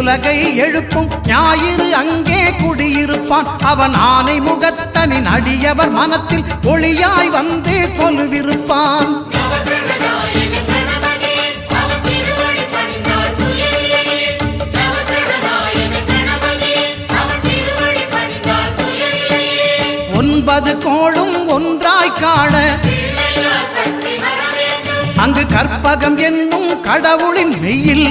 உலகை எழுப்பும் ஞாயிறு அங்கே குடியிருப்பான். அவன் ஆனை முகத்தனின் அடியவர் மனத்தில் ஒளியாய் வந்து கொலுவிருப்பான். ஒன்பது கோளும் ஒன்றாய் காண அங்கு கற்பகம் என்னும் கடவுளின் மெய்யில்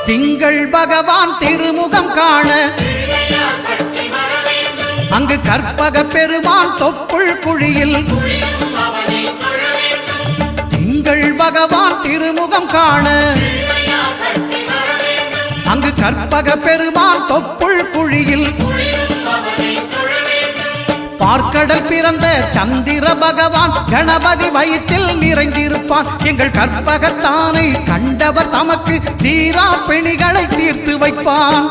திங்கள் பகவான் திருமுகம் காண அங்கு கற்பக பெருமான் தொப்புள் குழியில் திங்கள் பகவான் திருமுகம் காண அங்கு கற்பக பெருமான் தொப்புள் குழியில் பார்க்கடல் பிறந்த சந்திர பகவான் கணபதி வயிற்றில் நிறைந்திருப்பான். எங்கள் கற்பகத்தானை கண்டவர் தமக்கு தீரா பிணிகளை தீர்த்து வைப்பான்.